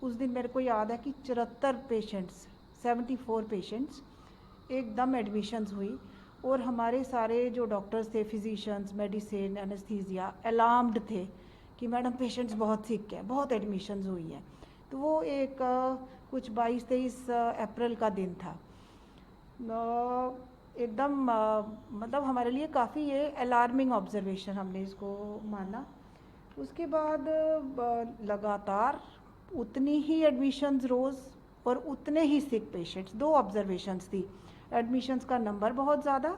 उस दिन मेरे को याद है कि 74 पेशेंट्स 74 पेशेंट्स एकदम एडमिशन्स हुई और हमारे सारे जो डॉक्टर्स थे, फिजिशियंस, मेडिसिन, एनेस्थीसिया अलार्म्ड थे कि मैडम पेशेंट्स बहुत सिक है, बहुत एडमिशन्स हुई हैं। तो वो एक कुछ 22-23 अप्रैल का दिन था। एकदम मतलब हमारे लिए काफ़ी ये अलार्मिंग ऑब्जर्वेशन हमने इसको माना। उसके बाद लगातार उतनी ही एडमिशन्स रोज़ और उतने ही सिक पेशेंट्स। दो ऑब्जर्वेशंस थी, एडमिशन्स का नंबर बहुत ज़्यादा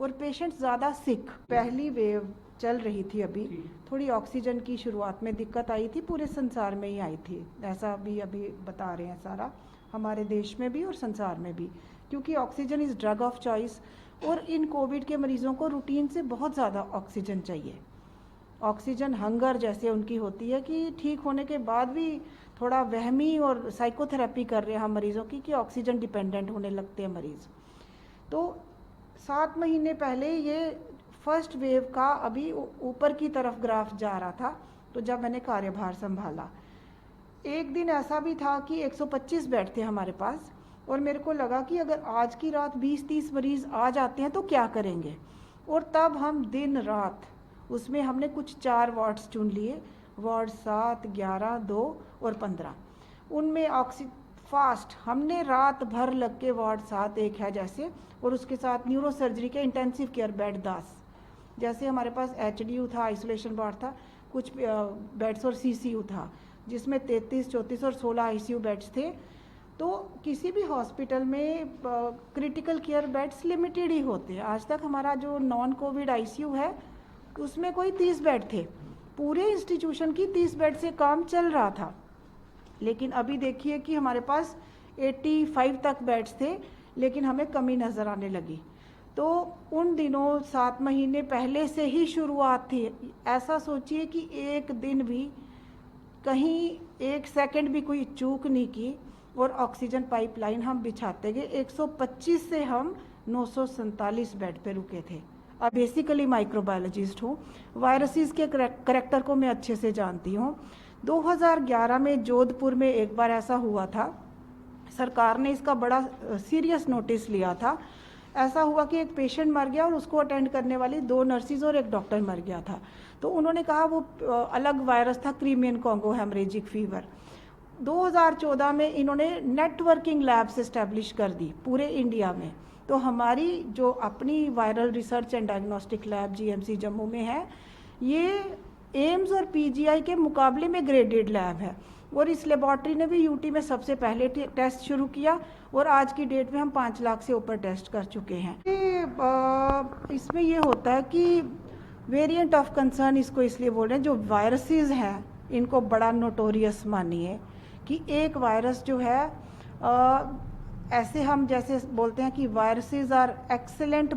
और पेशेंट्स ज़्यादा सिक। पहली वेव चल रही थी अभी, थोड़ी ऑक्सीजन की शुरुआत में दिक्कत आई थी, पूरे संसार में ही आई थी, ऐसा भी अभी बता रहे हैं सारा, हमारे देश में भी और संसार में भी, क्योंकि oxygen is drug of choice और इन कोविड के मरीज़ों को रूटीन से बहुत ज़्यादा ऑक्सीजन चाहिए। ऑक्सीजन हंगर जैसे उनकी होती है कि ठीक होने के बाद भी थोड़ा वहमी और साइकोथेरेपी कर रहे हैं हम मरीज़ों की कि ऑक्सीजन डिपेंडेंट होने लगते हैं मरीज़। तो 7 महीने पहले ये फर्स्ट वेव का अभी ऊपर की तरफ ग्राफ जा रहा था। तो जब मैंने कार्यभार संभाला, एक दिन ऐसा भी था कि 125 बेड थे हमारे पास और मेरे को लगा कि अगर आज की रात 20-30 मरीज़ आ जाते हैं तो क्या करेंगे। और तब हम दिन रात उसमें हमने कुछ 4 वार्ड्स चुन लिए, वार्ड 7, 11, 2 और 15। उनमें फास्ट हमने रात भर लग के वार्ड 7 एक है जैसे, और उसके साथ न्यूरो सर्जरी के इंटेंसिव केयर बेड 10, जैसे हमारे पास HDU था, आइसोलेशन वार्ड था, कुछ बेड्स और CCU था जिसमें 33, 34 और 16 ICU बेड्स थे। तो किसी भी हॉस्पिटल में क्रिटिकल केयर बेड्स लिमिटेड ही होते हैं। आज तक हमारा जो नॉन कोविड ICU है उसमें कोई 30 बेड थे, पूरे इंस्टीट्यूशन की 30 बेड से काम चल रहा था। लेकिन अभी देखिए कि हमारे पास 85 तक बेड्स थे, लेकिन हमें कमी नज़र आने लगी। तो उन दिनों 7 महीने पहले से ही शुरुआत थी। ऐसा सोचिए कि एक दिन भी कहीं 1 सेकंड भी कोई चूक नहीं की और ऑक्सीजन पाइपलाइन हम बिछाते गए। 125 से हम 947 बेड पे रुके थे। अब बेसिकली माइक्रोबायोलॉजिस्ट हूँ, वायरसेस के करैक्टर को मैं अच्छे से जानती हूँ। 2011 में जोधपुर में एक बार ऐसा हुआ था, सरकार ने इसका बड़ा सीरियस नोटिस लिया था। ऐसा हुआ कि एक पेशेंट मर गया और उसको अटेंड करने वाली 2 नर्सिस और एक डॉक्टर मर गया था। तो उन्होंने कहा वो अलग वायरस था, क्रीमियन कॉन्गो हेमरेजिक फीवर। 2014 में इन्होंने नेटवर्किंग लैब्स इस्टेब्लिश कर दी पूरे इंडिया में। तो हमारी जो अपनी viral research and diagnostic lab GMC Jammu में है, ये एम्स और PGI के मुकाबले में ग्रेडेड लैब है और इस लेबॉर्ट्री ने भी UT में सबसे पहले टेस्ट शुरू किया और आज की डेट में हम 5 लाख से ऊपर टेस्ट कर चुके हैं। इसमें ये होता है कि वेरिएंट ऑफ कंसर्न इसको इसलिए बोल रहे हैं, जो वायरसेस हैं इनको बड़ा नोटोरियस मानिए कि एक वायरस जो है ऐसे हम जैसे बोलते हैं कि viruses are excellent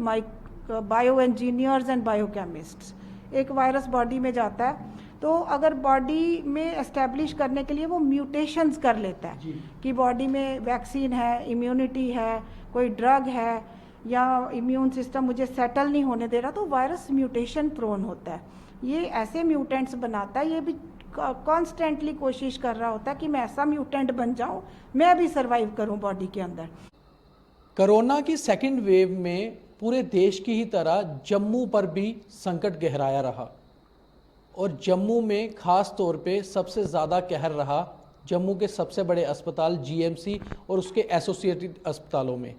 bioengineers and biochemists. एक वायरस बॉडी में जाता है तो अगर बॉडी में एस्टेब्लिश करने के लिए वो म्यूटेशंस कर लेता है कि बॉडी में वैक्सीन है, इम्यूनिटी है, कोई ड्रग है या इम्यून सिस्टम मुझे सेटल नहीं होने दे रहा, तो वायरस म्यूटेशन प्रोन होता है। ये ऐसे म्यूटेंट्स बनाता है, ये भी कॉन्स्टेंटली कोशिश कर रहा होता है कि मैं ऐसा म्यूटेंट बन जाऊं, मैं भी सर्वाइव करूं बॉडी के अंदर। कोरोना की सेकेंड वेव में पूरे देश की ही तरह जम्मू पर भी संकट गहराया रहा और जम्मू में खास तौर पे सबसे ज़्यादा कहर रहा जम्मू के सबसे बड़े अस्पताल GMC और उसके एसोसिएटेड अस्पतालों में।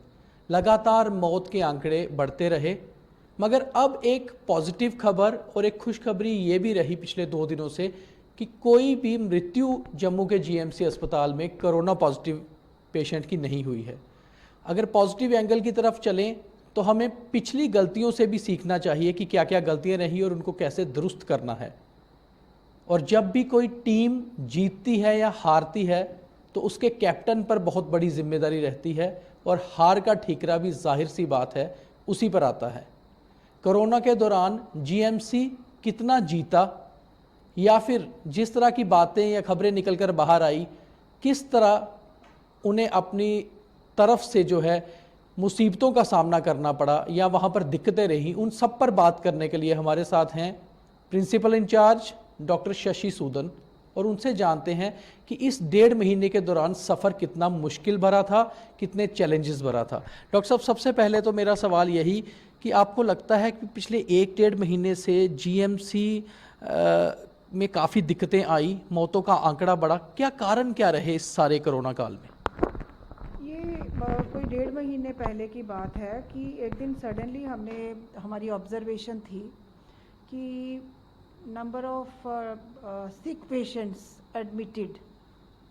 लगातार मौत के आंकड़े बढ़ते रहे, मगर अब एक पॉजिटिव खबर और एक खुशखबरी ये भी रही पिछले 2 दिनों से कि कोई भी मृत्यु जम्मू के GMC अस्पताल में कोरोना पॉजिटिव पेशेंट की नहीं हुई है। अगर पॉजिटिव एंगल की तरफ चलें तो हमें पिछली गलतियों से भी सीखना चाहिए कि क्या क्या गलतियां रही और उनको कैसे दुरुस्त करना है। और जब भी कोई टीम जीतती है या हारती है तो उसके कैप्टन पर बहुत बड़ी जिम्मेदारी रहती है और हार का ठीकरा भी जाहिर सी बात है उसी पर आता है। कोरोना के दौरान GMC कितना जीता या फिर जिस तरह की बातें या खबरें निकलकर बाहर आई, किस तरह उन्हें अपनी तरफ से जो है मुसीबतों का सामना करना पड़ा या वहाँ पर दिक्कतें रही, उन सब पर बात करने के लिए हमारे साथ हैं principal in charge doctor Shashi Sudan, और उनसे जानते हैं कि इस 1.5 महीने के दौरान सफ़र कितना मुश्किल भरा था, कितने चैलेंजेस भरा था। डॉक्टर साहब, सबसे पहले तो मेरा सवाल यही कि आपको लगता है कि पिछले 1-1.5 महीने से जीएमसी में काफ़ी दिक्कतें आई, मौतों का आंकड़ा बढ़ा, क्या कारण क्या रहे इस सारे कोरोना काल में? ये कोई 1.5 महीने पहले की बात है कि एक दिन सडनली हमारी ऑब्जर्वेशन थी कि number of sick patients admitted,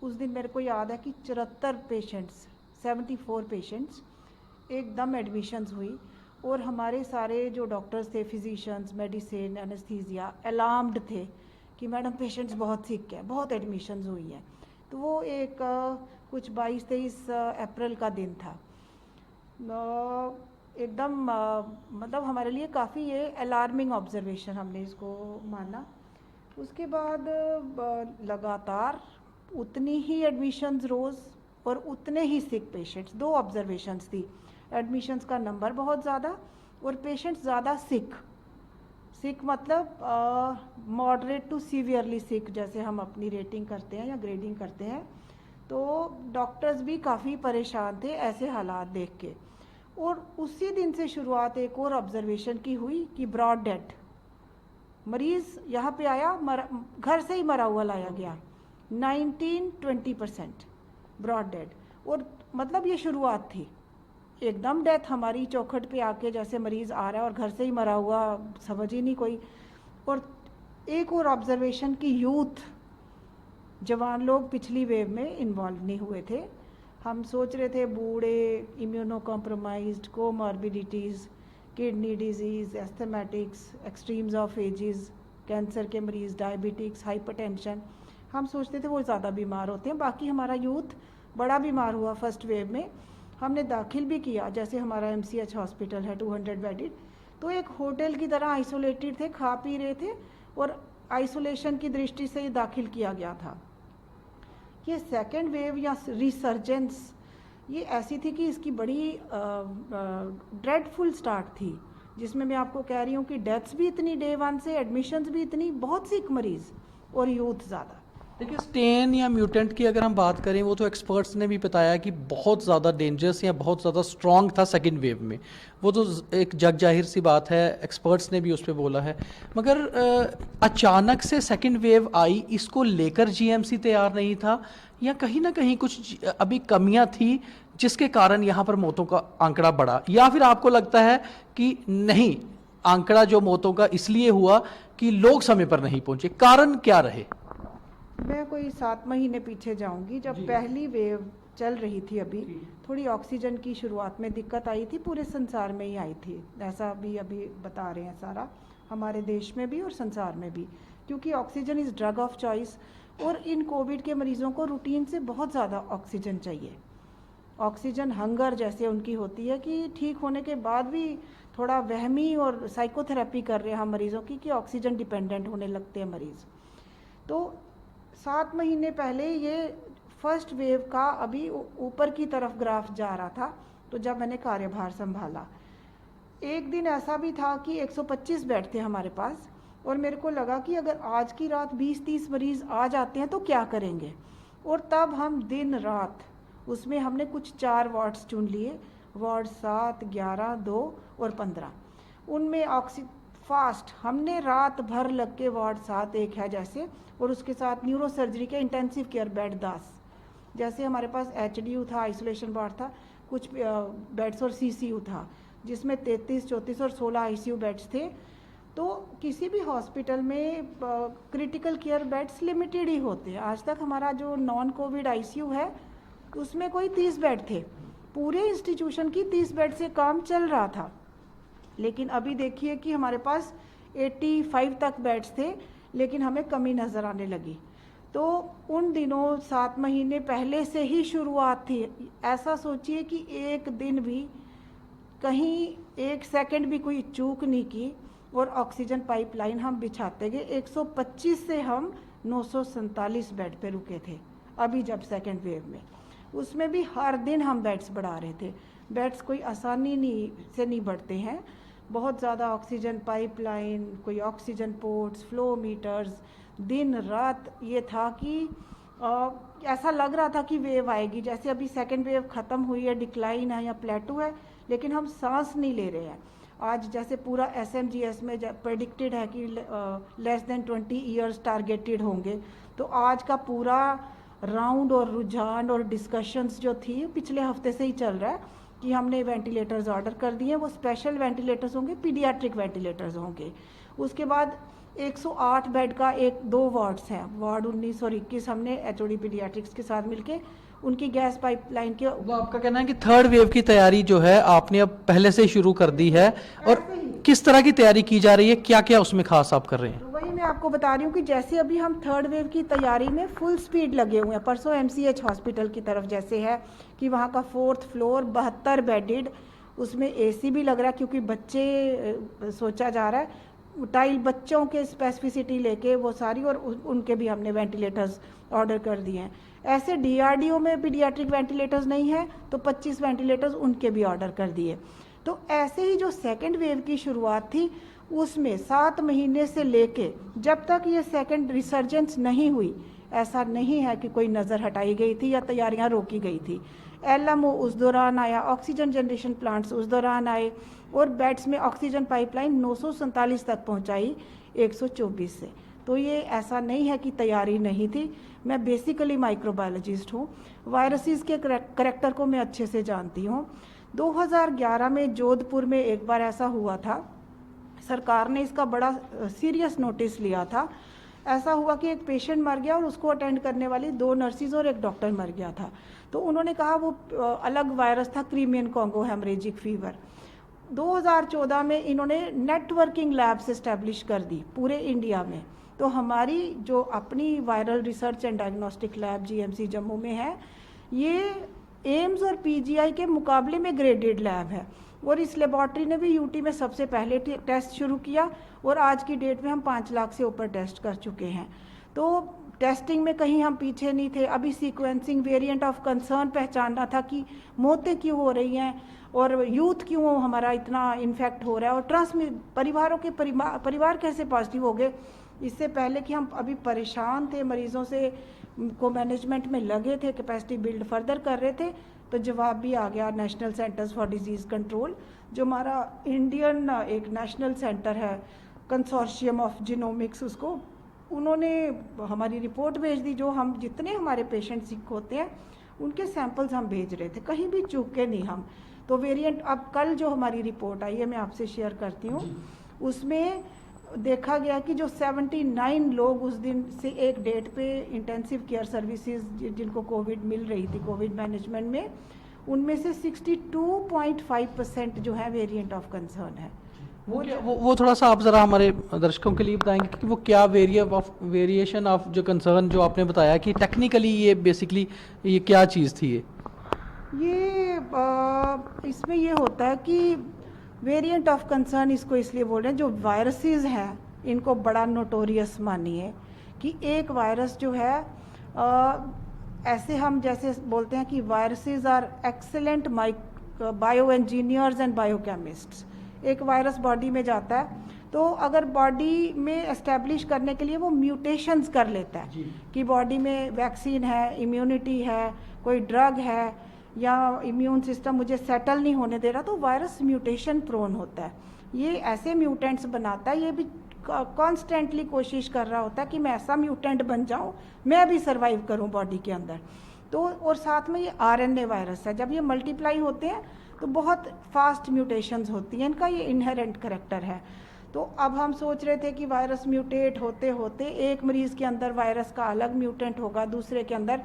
उस दिन मेरे को याद है कि 74 पेशेंट्स, 74 पेशेंट्स एकदम एडमिशन्स हुई। और हमारे सारे जो डॉक्टर्स थे, फिजिशियंस, मेडिसिन, एनेस्थीसिया, अलार्म्ड थे कि मैडम पेशेंट्स बहुत सिक है, बहुत एडमिशन्स हुई हैं। तो वो एक कुछ 22-23 अप्रैल का दिन था। एकदम मतलब हमारे लिए काफ़ी ये अलार्मिंग ऑब्जर्वेशन हमने इसको माना। उसके बाद लगातार उतनी ही एडमिशन्स रोज़ और उतने ही सिक पेशेंट्स, 2 ऑब्जर्वेशंस थी। एडमिशन्स का नंबर बहुत ज़्यादा और पेशेंट्स ज़्यादा सिक मतलब मॉडरेट टू सीवियरली सिक, जैसे हम अपनी रेटिंग करते हैं या ग्रेडिंग करते हैं। तो डॉक्टर्स भी काफ़ी परेशान थे ऐसे हालात देख के। और उसी दिन से शुरुआत एक और ऑब्जर्वेशन की हुई कि ब्रॉड डेथ, मरीज़ यहाँ पे आया, घर से ही मरा हुआ लाया गया, 19-20% ब्रॉड डेथ। और मतलब ये शुरुआत थी, एकदम डेथ हमारी चौखट पे आके जैसे मरीज़ आ रहा है और घर से ही मरा हुआ, समझ ही नहीं कोई। और एक और ऑब्जर्वेशन की यूथ, जवान लोग पिछली वेव में इन्वॉल्व नहीं हुए थे। हम सोच रहे थे बूढ़े, immunocompromised, comorbidities, kidney disease, asthmatics, extremes of ages, cancer के मरीज़, डायबिटिक्स, हाइपरटेंशन, हम सोचते थे वो ज़्यादा बीमार होते हैं। बाकी हमारा यूथ बड़ा बीमार हुआ फर्स्ट वेव में। हमने दाखिल भी किया, जैसे हमारा MCH हॉस्पिटल है 200 बेडेड, तो एक होटल की तरह आइसोलेटेड थे, खा पी रहे थे और आइसोलेशन की दृष्टि से ही दाखिल किया गया था। ये सेकेंड वेव या रिसर्जेंस ये ऐसी थी कि इसकी बड़ी ड्रेडफुल स्टार्ट थी, जिसमें मैं आपको कह रही हूँ कि डेथ्स भी इतनी डे 1 से, एडमिशन्स भी इतनी, बहुत सिक मरीज़ और यूथ ज़्यादा। देखिए, स्टेन या म्यूटेंट की अगर हम बात करें, वो तो एक्सपर्ट्स ने भी बताया कि बहुत ज़्यादा डेंजरस या बहुत ज़्यादा स्ट्रॉन्ग था सेकेंड वेव में। वो तो एक जग जाहिर सी बात है, एक्सपर्ट्स ने भी उस पर बोला है। मगर अचानक से सेकेंड वेव आई, इसको लेकर जीएमसी तैयार नहीं था, या कहीं ना कहीं कुछ अभी कमियां थी जिसके कारण यहाँ पर मौतों का आंकड़ा बढ़ा, या फिर आपको लगता है कि नहीं, आंकड़ा जो मौतों का इसलिए हुआ कि लोग समय पर नहीं पहुंचे, कारण क्या रहे? मैं कोई 7 महीने पीछे जाऊंगी, जब पहली वेव चल रही थी, अभी थोड़ी ऑक्सीजन की शुरुआत में दिक्कत आई थी, पूरे संसार में ही आई थी, ऐसा भी अभी बता रहे हैं सारा, हमारे देश में भी और संसार में भी, क्योंकि oxygen is drug of choice. और इन कोविड के मरीज़ों को रूटीन से बहुत ज़्यादा ऑक्सीजन चाहिए। ऑक्सीजन हंगर जैसे उनकी होती है कि ठीक होने के बाद भी थोड़ा वहमी और साइकोथेरेपी कर रहे हैं हम मरीज़ों की कि ऑक्सीजन डिपेंडेंट होने लगते हैं मरीज़। तो 7 महीने पहले ये फर्स्ट वेव का अभी ऊपर की तरफ ग्राफ जा रहा था। तो जब मैंने कार्यभार संभाला, एक दिन ऐसा भी था कि 125 बेड थे हमारे पास, और मेरे को लगा कि अगर आज की रात 20-30 मरीज़ आ जाते हैं तो क्या करेंगे। और तब हम दिन रात उसमें हमने कुछ 4 वार्ड्स चुन लिए, वार्ड 7, 11, 2 और 15। उनमें फास्ट हमने रात भर लग के वार्ड 7 एक है जैसे, और उसके साथ न्यूरो सर्जरी के इंटेंसिव केयर बेड 10, जैसे हमारे पास HDU था, आइसोलेशन वार्ड था, कुछ बेड्स और CCU था जिसमें 33, 34 और 16 ICU बेड्स थे। तो किसी भी हॉस्पिटल में क्रिटिकल केयर बेड्स लिमिटेड ही होते हैं। आज तक हमारा जो नॉन कोविड ICU है उसमें कोई 30 बेड थे, पूरे इंस्टीट्यूशन की 30 बेड से काम चल रहा था। लेकिन अभी देखिए कि हमारे पास 85 तक बेड्स थे, लेकिन हमें कमी नज़र आने लगी। तो उन दिनों 7 महीने पहले से ही शुरुआत थी। ऐसा सोचिए कि एक दिन भी, कहीं 1 सेकंड भी कोई चूक नहीं की, और ऑक्सीजन पाइपलाइन हम बिछाते गए। 125 से हम 947 बेड पे रुके थे अभी जब सेकेंड वेव में। उसमें भी हर दिन हम बेड्स बढ़ा रहे थे। बेड्स कोई आसानी से नहीं बढ़ते हैं, बहुत ज़्यादा ऑक्सीजन पाइपलाइन, कोई ऑक्सीजन पोर्ट्स, फ्लो मीटर्स, दिन रात ये था कि ऐसा लग रहा था कि वेव आएगी। जैसे अभी सेकेंड वेव ख़त्म हुई है, डिक्लाइन है या प्लेटू है, लेकिन हम सांस नहीं ले रहे हैं। आज जैसे पूरा SMGS में प्रेडिक्टेड है कि लेस देन 20 ईयर्स टारगेटेड होंगे, तो आज का पूरा राउंड और रुझान और डिस्कशंस जो थी पिछले हफ्ते से ही चल रहा है कि हमने वेंटिलेटर्स ऑर्डर कर दिए। वो स्पेशल वेंटिलेटर्स होंगे, पीडियाट्रिक वेंटिलेटर्स होंगे। उसके बाद 108 बेड का 2 वार्ड्स हैं, वार्ड 19 और 21 हमने HOD पीडियाट्रिक्स के साथ मिलके उनकी गैस पाइपलाइन के। वो आपका कहना है कि थर्ड वेव की तैयारी जो है आपने अब पहले से शुरू कर दी है, और किस तरह की तैयारी की जा रही है, क्या क्या उसमें खास आप कर रहे हैं? तो वही मैं आपको बता रही हूँ कि जैसे अभी हम थर्ड वेव की तैयारी में फुल स्पीड लगे हुए हैं। परसों MCH हॉस्पिटल की तरफ जैसे है कि वहाँ का 4th फ्लोर 72 बेडेड, उसमें AC भी लग रहा है क्योंकि बच्चे सोचा जा रहा है, टाइल बच्चों के स्पेसिफिसिटी लेके वो सारी, और उनके भी हमने वेंटिलेटर्स ऑर्डर कर दिए हैं। ऐसे DRDO में पीडियाट्रिक वेंटिलेटर्स नहीं है तो 25 वेंटिलेटर्स उनके भी ऑर्डर कर दिए। तो ऐसे ही जो सेकेंड वेव की शुरुआत थी उसमें 7 महीने से लेके जब तक ये सेकेंड रिसर्जेंस नहीं हुई, ऐसा नहीं है कि कोई नज़र हटाई गई थी या तैयारियां रोकी गई थी। LMO उस दौरान आया, ऑक्सीजन जनरेशन प्लांट्स उस दौरान आए, और बेड्स में ऑक्सीजन पाइपलाइन 947 तक पहुंचाई 124 से। तो ये ऐसा नहीं है कि तैयारी नहीं थी। मैं बेसिकली माइक्रोबायोलॉजिस्ट हूँ, वायरसेस के करैक्टर को मैं अच्छे से जानती हूँ। 2011 में जोधपुर में एक बार ऐसा हुआ था, सरकार ने इसका बड़ा सीरियस नोटिस लिया था। ऐसा हुआ कि एक पेशेंट मर गया और उसको अटेंड करने वाली 2 नर्सिस और एक डॉक्टर मर गया था। तो उन्होंने कहा वो अलग वायरस था, क्रीमियन कॉन्गो हेमरेजिक फीवर। 2014 में इन्होंने नेटवर्किंग लैब्स इस्टेब्लिश कर दी पूरे इंडिया में। तो हमारी जो अपनी viral research and diagnostic lab GMC Jammu में है, ये एम्स और PGI के मुकाबले में ग्रेडेड लैब है, और इस लेबॉर्ट्री ने भी UT में सबसे पहले टेस्ट शुरू किया, और आज की डेट में हम 5 लाख से ऊपर टेस्ट कर चुके हैं। तो टेस्टिंग में कहीं हम पीछे नहीं थे। अभी सीक्वेंसिंग वेरिएंट ऑफ कंसर्न पहचानना था कि मौतें क्यों हो रही हैं और यूथ क्यों हमारा इतना इन्फेक्ट हो रहा है, और परिवारों के परिवार कैसे पॉजिटिव हो गए। इससे पहले कि हम अभी परेशान थे मरीजों से को मैनेजमेंट में लगे थे, कैपेसिटी बिल्ड फर्दर कर रहे थे, तो जवाब भी आ गया। National centres for disease control, जो हमारा इंडियन एक नेशनल सेंटर है, कंसोर्शियम ऑफ जीनोमिक्स, उसको उन्होंने हमारी रिपोर्ट भेज दी। जो हम जितने हमारे पेशेंट सिक होते हैं उनके सैंपल्स हम भेज रहे थे, कहीं भी चूके नहीं हम। तो वेरिएंट अब कल जो हमारी रिपोर्ट आई है मैं आपसे शेयर करती हूँ, उसमें देखा गया कि जो 79 लोग उस दिन से एक डेट पे इंटेंसिव केयर सर्विसेज जिनको कोविड मिल रही थी कोविड मैनेजमेंट में, उनमें से 62.5% जो है वेरिएंट ऑफ कंसर्न है। वो थोड़ा सा आप ज़रा हमारे दर्शकों के लिए बताएंगे कि वो क्या वेरिएशन ऑफ जो कंसर्न जो आपने बताया कि टेक्निकली ये बेसिकली ये क्या चीज़ थी? ये इसमें ये होता है कि वेरिएंट ऑफ कंसर्न इसको इसलिए बोल रहे हैं, जो वायरसेस हैं इनको बड़ा नोटोरियस मानिए कि एक वायरस जो है ऐसे हम जैसे बोलते हैं कि viruses are excellent bioengineers and biochemists. एक वायरस बॉडी में जाता है तो अगर बॉडी में एस्टेब्लिश करने के लिए वो म्यूटेशंस कर लेता है कि बॉडी में वैक्सीन है, इम्यूनिटी है, कोई ड्रग है, या इम्यून सिस्टम मुझे सेटल नहीं होने दे रहा, तो वायरस म्यूटेशन प्रोन होता है। ये ऐसे म्यूटेंट्स बनाता है, ये भी कॉन्स्टेंटली कोशिश कर रहा होता है कि मैं ऐसा म्यूटेंट बन जाऊं, मैं भी सर्वाइव करूं बॉडी के अंदर। तो और साथ में ये RNA वायरस है, जब ये मल्टीप्लाई होते हैं तो बहुत फास्ट म्यूटेशंस होती हैं, इनका ये इनहेरेंट करैक्टर है। तो अब हम सोच रहे थे कि वायरस म्यूटेट होते होते एक मरीज़ के अंदर वायरस का अलग म्यूटेंट होगा, दूसरे के अंदर।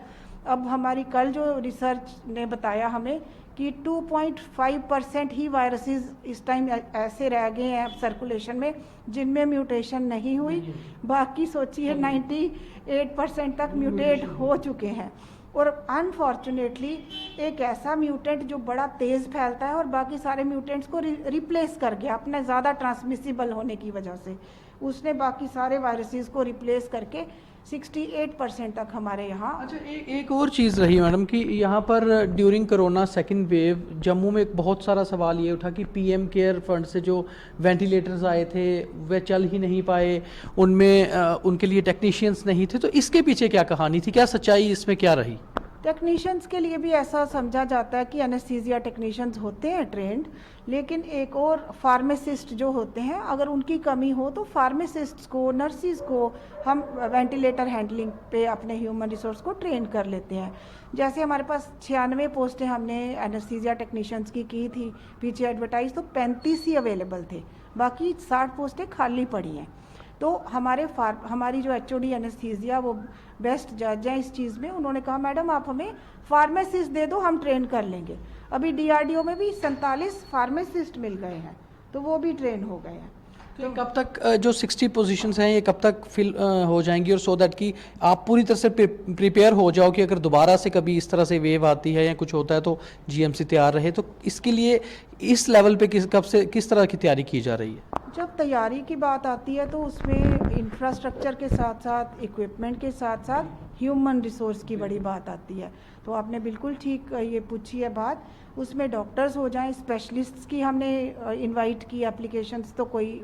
अब हमारी कल जो रिसर्च ने बताया हमें कि 2.5% ही वायरसेस इस टाइम ऐसे रह गए हैं सर्कुलेशन में जिनमें म्यूटेशन नहीं हुई, बाकी सोचिए 98% तक म्यूटेट हो चुके हैं। और अनफॉर्चुनेटली एक ऐसा म्यूटेंट जो बड़ा तेज़ फैलता है और बाकी सारे म्यूटेंट्स को रिप्लेस कर गया अपने ज़्यादा ट्रांसमिसिबल होने की वजह से, उसने बाकी सारे वायरसेस को रिप्लेस करके 68% तक हमारे यहाँ। अच्छा, एक और चीज़ रही मैडम कि यहाँ पर during corona second wave Jammu में एक बहुत सारा सवाल ये उठा कि पीएम केयर फंड से जो वेंटिलेटर्स आए थे वे चल ही नहीं पाए, उनमें उनके लिए टेक्नीशियंस नहीं थे, तो इसके पीछे क्या कहानी थी, क्या सच्चाई इसमें क्या रही? टेक्नीशियंस के लिए भी ऐसा समझा जाता है कि एनेस्थीसिया टेक्नीशियंस होते हैं ट्रेंड, लेकिन एक और फार्मासिस्ट जो होते हैं अगर उनकी कमी हो तो फार्मासिस्ट्स को, नर्सिस को हम वेंटिलेटर हैंडलिंग पे अपने ह्यूमन रिसोर्स को ट्रेन कर लेते हैं। जैसे हमारे पास 96 पोस्टें हमने एनेस्थीसिया टेक्नीशियंस की थी पीछे एडवर्टाइज, तो 35 ही अवेलेबल थे, बाकी 60 पोस्टें खाली पड़ी हैं। तो हमारी जो एचओडी एनेस्थीसिया वो बेस्ट जज हैं इस चीज़ में, उन्होंने कहा मैडम आप हमें फार्मासिस्ट दे दो, हम ट्रेन कर लेंगे। अभी डीआरडीओ में भी 47 फार्मासिस्ट मिल गए हैं, तो वो भी ट्रेन हो गए हैं। तो कब तक जो 60 पोजीशंस हैं ये कब तक फिल हो जाएंगी, और सो दैट कि आप पूरी तरह से प्रिपेयर हो जाओ कि अगर दोबारा से कभी इस तरह से वेव आती है या कुछ होता है तो जीएमसी तैयार रहे? तो इसके लिए इस लेवल पे किस तरह की तैयारी की जा रही है? जब तैयारी की बात आती है तो उसमें इंफ्रास्ट्रक्चर के साथ साथ, इक्विपमेंट के साथ साथ ह्यूमन रिसोर्स की बड़ी बात आती है। तो आपने बिल्कुल ठीक ये पूछी है बात। उसमें डॉक्टर्स हो जाएं, स्पेशलिस्ट्स की हमने इनवाइट की एप्लीकेशंस, तो कोई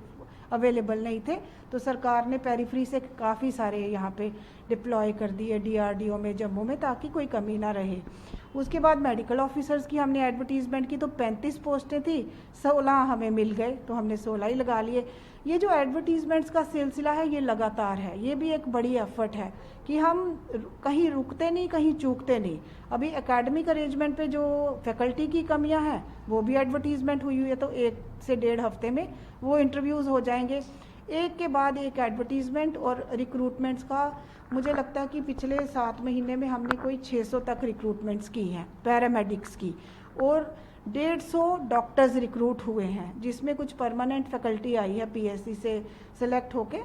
अवेलेबल नहीं थे, तो सरकार ने पेरिफेरी से काफ़ी सारे यहाँ पे डिप्लॉय कर दिए डीआरडीओ में, जम्मू में, ताकि कोई कमी ना रहे। उसके बाद मेडिकल ऑफिसर्स की हमने एडवर्टीज़मेंट की, तो 35 पोस्टें थी, 16 हमें मिल गए, तो हमने 16 ही लगा लिए। ये जो एडवर्टीज़मेंट्स का सिलसिला है ये लगातार है, ये भी एक बड़ी एफर्ट है कि हम कहीं रुकते नहीं, कहीं चूकते नहीं। अभी एकेडमिक अरेंजमेंट पे जो फैकल्टी की कमियां हैं वो भी एडवर्टीज़मेंट हुई है, तो 1 से 1.5 हफ्ते में वो इंटरव्यूज़ हो जाएंगे, एक के बाद एक एडवर्टीज़मेंट। और रिक्रूटमेंट्स का मुझे लगता है कि पिछले 7 महीने में हमने कोई 600 तक रिक्रूटमेंट्स की हैं पैरामेडिक्स की, और 150 डॉक्टर्स रिक्रूट हुए हैं, जिसमें कुछ परमानेंट फैकल्टी आई है पीएससी से सिलेक्ट होके,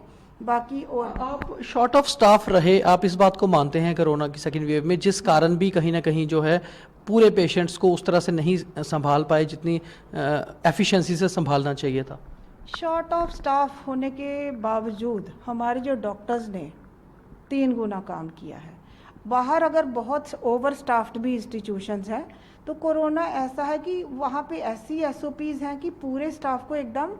बाकी। और आप शॉर्ट ऑफ स्टाफ रहे, आप इस बात को मानते हैं कोरोना की सेकेंड वेव में, जिस कारण भी कहीं ना कहीं जो है पूरे पेशेंट्स को उस तरह से नहीं संभाल पाए जितनी एफिशिएंसी से संभालना चाहिए था? शॉर्ट ऑफ स्टाफ होने के बावजूद हमारे जो डॉक्टर्स ने 3 गुना काम किया है। बाहर अगर बहुत ओवर स्टाफ्ड भी इंस्टीट्यूशंस हैं, तो कोरोना ऐसा है कि वहाँ पे ऐसी एसओपीज़ हैं कि पूरे स्टाफ को एकदम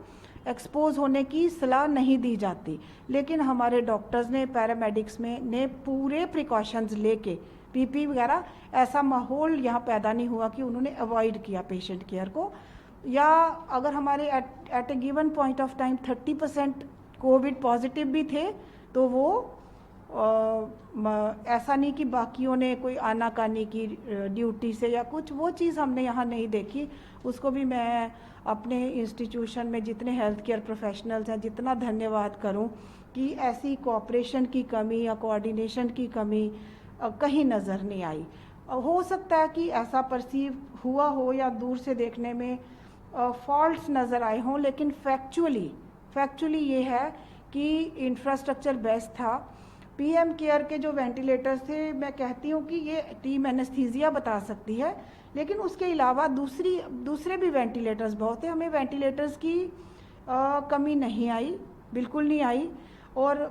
एक्सपोज होने की सलाह नहीं दी जाती, लेकिन हमारे डॉक्टर्स ने, पैरामेडिक्स में ने पूरे प्रिकॉशंस लेके, पीपी वगैरह, ऐसा माहौल यहाँ पैदा नहीं हुआ कि उन्होंने अवॉइड किया पेशेंट केयर को। या अगर हमारे at a given point of time 30% Covid positive भी थे, तो वो ऐसा नहीं कि बाकियों ने कोई आनाकानी की ड्यूटी से या कुछ, वो चीज़ हमने यहाँ नहीं देखी। उसको भी मैं अपने इंस्टीट्यूशन में जितने हेल्थ केयर प्रोफेशनल्स हैं जितना धन्यवाद करूँ कि ऐसी कोऑपरेशन की कमी या कोऑर्डिनेशन की कमी कहीं नज़र नहीं आई। हो सकता है कि ऐसा परसीव हुआ हो या दूर से देखने में फॉल्ट्स नज़र आए हों, लेकिन फैक्चुअली ये है कि इंफ्रास्ट्रक्चर बेस्ट था। पीएम केयर के जो वेंटिलेटर्स थे, मैं कहती हूँ कि ये टीम एनेस्थीसिया बता सकती है, लेकिन उसके अलावा दूसरे भी वेंटिलेटर्स बहुत थे। हमें वेंटिलेटर्स की कमी नहीं आई, बिल्कुल नहीं आई। और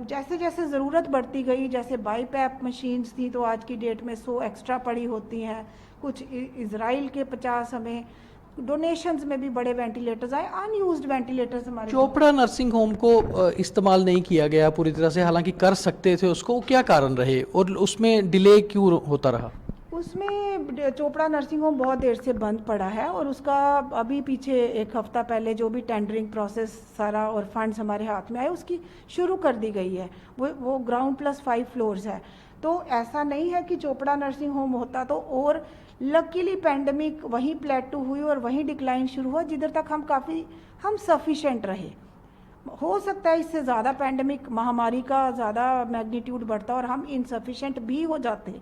जैसे जैसे ज़रूरत बढ़ती गई, जैसे बाईपैप मशीन्स थी तो आज की डेट में 100 एक्स्ट्रा पड़ी होती हैं, कुछ इजराइल के 50 हमें डोनेशंस में भी बड़े वेंटिलेटर्स आए, अनयूज्ड वेंटिलेटर्स हमारे। चोपड़ा नर्सिंग होम को इस्तेमाल नहीं किया गया पूरी तरह से, हालांकि कर सकते थे उसको, क्या कारण रहे और उसमें डिले क्यों होता रहा? उसमें चोपड़ा नर्सिंग होम बहुत देर से बंद पड़ा है, और उसका अभी पीछे 1 हफ्ता पहले जो भी टेंडरिंग प्रोसेस सारा और फंड्स हमारे हाथ में आए उसकी शुरू कर दी गई है। वो ग्राउंड प्लस 5 फ्लोर्स है, तो ऐसा नहीं है कि चोपड़ा नर्सिंग होम होता तो। और लकीली पैंडमिक वहीं प्लेटू हुई और वहीं डिक्लाइन शुरू हुआ जिधर तक हम सफिशेंट रहे। हो सकता है इससे ज़्यादा पैंडमिक महामारी का ज़्यादा मैग्नीट्यूड बढ़ता और हम इनसफिशेंट भी हो जाते,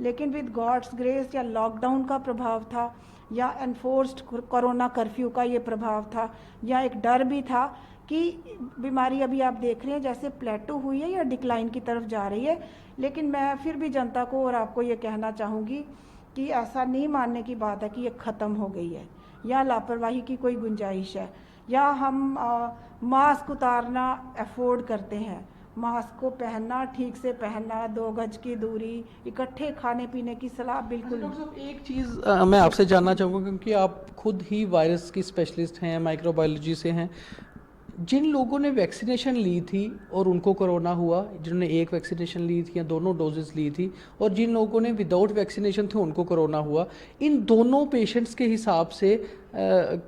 लेकिन विद गॉड्स ग्रेस या लॉकडाउन का प्रभाव था या एनफोर्स्ड कोरोना कर्फ्यू का ये प्रभाव था, या एक डर भी था कि बीमारी अभी आप देख रहे हैं जैसे प्लेटू हुई है या डिक्लाइन की तरफ जा रही है। लेकिन मैं फिर भी जनता को और आपको ये कहना चाहूँगी कि ऐसा नहीं मानने की बात है कि ये ख़त्म हो गई है या लापरवाही की कोई गुंजाइश है, या हम मास्क उतारना अफोर्ड करते हैं, मास्क को पहनना, ठीक से पहनना, 2 गज की दूरी, इकट्ठे खाने पीने की सलाह बिल्कुल डॉक्टर साहब एक चीज़ मैं आपसे जानना चाहूँगा, क्योंकि आप खुद ही वायरस की स्पेशलिस्ट हैं, माइक्रोबायोलॉजी से हैं। जिन लोगों ने वैक्सीनेशन ली थी और उनको कोरोना हुआ, जिन्होंने एक वैक्सीनेशन ली थी या दोनों डोजेस ली थी, और जिन लोगों ने विदाउट वैक्सीनेशन थे उनको कोरोना हुआ, इन दोनों पेशेंट्स के हिसाब से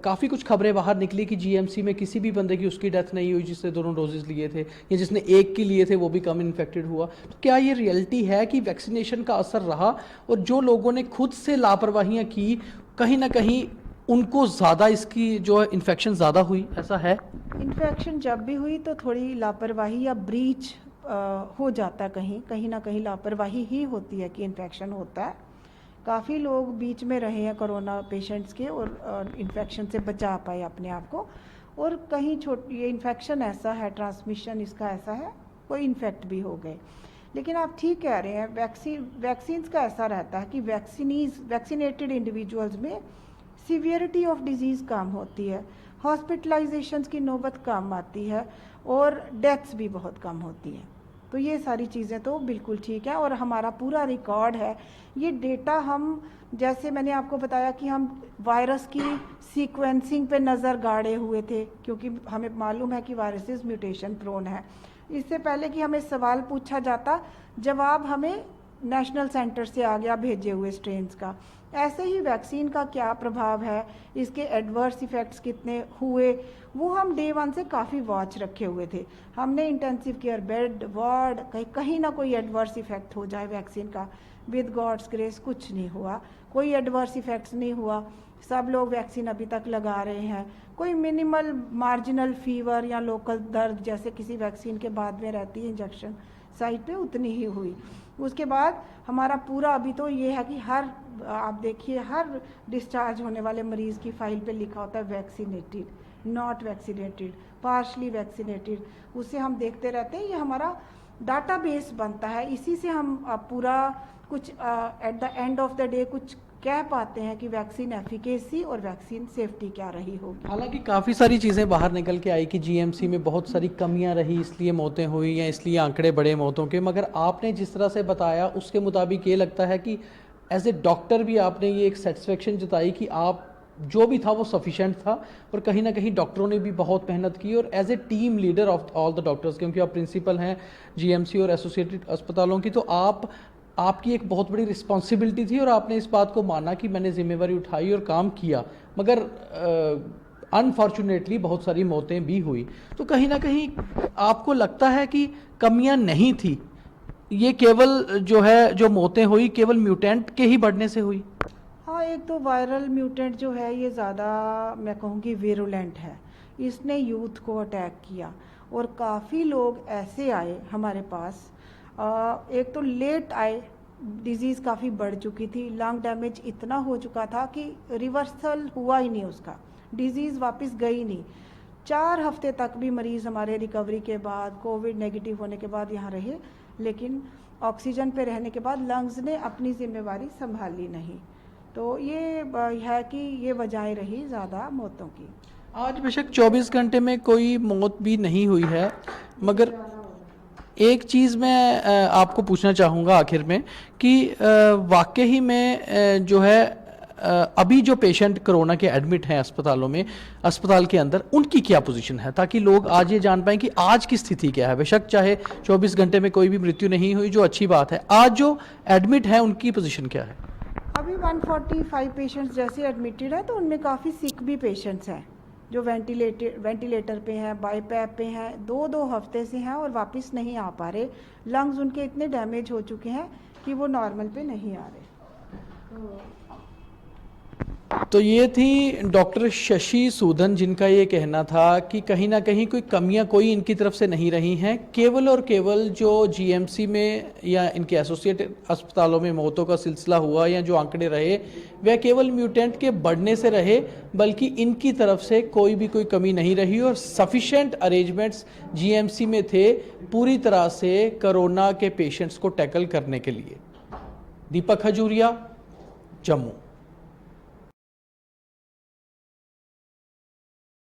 काफ़ी कुछ खबरें बाहर निकली कि जीएमसी में किसी भी बंदे की उसकी डेथ नहीं हुई जिसने दोनों डोजेस लिए थे, या जिसने एक के लिए थे वो भी कम इन्फेक्टेड हुआ। तो क्या ये रियलिटी है कि वैक्सीनेशन का असर रहा, और जो लोगों ने खुद से लापरवाहियाँ की कहीं ना कहीं उनको ज़्यादा इसकी जो है इन्फेक्शन ज़्यादा हुई, ऐसा है? इन्फेक्शन जब भी हुई तो थोड़ी लापरवाही या ब्रीच हो जाता है, कहीं ना कहीं लापरवाही ही होती है कि इन्फेक्शन होता है। काफ़ी लोग बीच में रहे हैं कोरोना पेशेंट्स के और इन्फेक्शन से बचा पाए अपने आप को, और कहीं ये इन्फेक्शन ऐसा है, ट्रांसमिशन इसका ऐसा है, कोई इन्फेक्ट भी हो गए। लेकिन आप ठीक कह रहे हैं, वैक्सीन्स का ऐसा रहता है कि वैक्सीनेटेड इंडिविजुअल्स में सीवियरिटी ऑफ डिजीज़ कम होती है, हॉस्पिटलाइजेशंस की नौबत कम आती है, और डेथ्स भी बहुत कम होती हैं। तो ये सारी चीज़ें तो बिल्कुल ठीक है, और हमारा पूरा रिकॉर्ड है। ये डेटा हम, जैसे मैंने आपको बताया कि हम वायरस की सीक्वेंसिंग पे नज़र गाड़े हुए थे, क्योंकि हमें मालूम है कि वायरसेस म्यूटेशन प्रोन है। इससे पहले कि हमें सवाल पूछा जाता, जवाब हमें नेशनल सेंटर से आ गया भेजे हुए स्ट्रेन्स का। ऐसे ही वैक्सीन का क्या प्रभाव है, इसके एडवर्स इफ़ेक्ट्स कितने हुए, वो हम डे 1 से काफ़ी वॉच रखे हुए थे। हमने इंटेंसिव केयर बेड, वार्ड, कहीं ना कोई एडवर्स इफ़ेक्ट हो जाए वैक्सीन का। विद गॉड्स ग्रेस कुछ नहीं हुआ, कोई एडवर्स इफ़ेक्ट्स नहीं हुआ। सब लोग वैक्सीन अभी तक लगा रहे हैं। कोई मिनिमल मार्जिनल फीवर या लोकल दर्द जैसे किसी वैक्सीन के बाद में रहती है इंजेक्शन साइट पे, उतनी ही हुई। उसके बाद हमारा पूरा अभी तो ये है कि आप देखिए हर डिस्चार्ज होने वाले मरीज़ की फ़ाइल पे लिखा होता है vaccinated, not vaccinated, partially vaccinated. उससे हम देखते रहते हैं, ये हमारा डाटाबेस बनता है। इसी से हम पूरा कुछ at the end of the day कुछ कह पाते हैं कि वैक्सीन एफिकेसी और वैक्सीन सेफ्टी क्या रही होगी। हालांकि काफ़ी सारी चीज़ें बाहर निकल के आई कि जीएमसी में बहुत सारी कमियां रही, इसलिए मौतें हुई या इसलिए आंकड़े बढ़े मौतों के, मगर आपने जिस तरह से बताया उसके मुताबिक ये लगता है कि एज ए डॉक्टर भी आपने ये एक सेटिस्फेक्शन जताई कि आप जो भी था वो सफिशेंट था, और कहीं ना कहीं डॉक्टरों ने भी बहुत मेहनत की, और as a team leader of all the doctors, क्योंकि आप प्रिंसिपल हैं जीएमसी और एसोसिएटेड अस्पतालों की, तो आपकी एक बहुत बड़ी रिस्पॉन्सिबिलिटी थी और आपने इस बात को माना कि मैंने जिम्मेवारी उठाई और काम किया, मगर अनफॉर्चुनेटली बहुत सारी मौतें भी हुई। तो कहीं ना कहीं आपको लगता है कि कमियां नहीं थी, ये केवल जो मौतें हुई केवल म्यूटेंट के ही बढ़ने से हुई? हाँ, एक तो वायरल म्यूटेंट जो है ये ज़्यादा मैं कहूँगी विरुलेंट है, इसने यूथ को अटैक किया, और काफ़ी लोग ऐसे आए हमारे पास, एक तो लेट आए, डिजीज़ काफ़ी बढ़ चुकी थी, लंग डैमेज इतना हो चुका था कि रिवर्सल हुआ ही नहीं उसका, डिजीज़ वापस गई नहीं। 4 हफ्ते तक भी मरीज़ हमारे रिकवरी के बाद, कोविड नेगेटिव होने के बाद यहाँ रहे, लेकिन ऑक्सीजन पे रहने के बाद लंग्स ने अपनी जिम्मेवारी संभाली नहीं। तो ये है कि ये वजह रही ज़्यादा मौतों की। आज बेशक 24 घंटे में कोई मौत भी नहीं हुई है, मगर एक चीज़ मैं आपको पूछना चाहूँगा आखिर में कि वाकई में जो है अभी जो पेशेंट कोरोना के एडमिट हैं अस्पतालों में, अस्पताल के अंदर, उनकी क्या पोजीशन है, ताकि लोग आज ये जान पाएँ कि आज की स्थिति क्या है। बेशक चाहे 24 घंटे में कोई भी मृत्यु नहीं हुई, जो अच्छी बात है, आज जो एडमिट है उनकी पोजीशन क्या है? अभी 145 पेशेंट्स जैसे एडमिटेड है, तो उनमें काफ़ी सिक भी पेशेंट्स हैं जो वेंटिलेटर पे हैं, बाईपैप पे हैं, 2-2 हफ्ते से हैं और वापस नहीं आ पा रहे। लंग्स उनके इतने डैमेज हो चुके हैं कि वो नॉर्मल पे नहीं आ रहे। तो ये थी डॉक्टर शशि सूदन, जिनका ये कहना था कि कहीं ना कहीं कोई कमियां कोई इनकी तरफ से नहीं रही हैं, केवल और केवल जो जीएमसी में या इनके एसोसिएटेड अस्पतालों में मौतों का सिलसिला हुआ या जो आंकड़े रहे वह केवल म्यूटेंट के बढ़ने से रहे, बल्कि इनकी तरफ से कोई कमी नहीं रही, और सफिशेंट अरेंजमेंट्स जीएमसी में थे पूरी तरह से कोरोना के पेशेंट्स को टैकल करने के लिए। दीपक खजूरिया, जम्मू।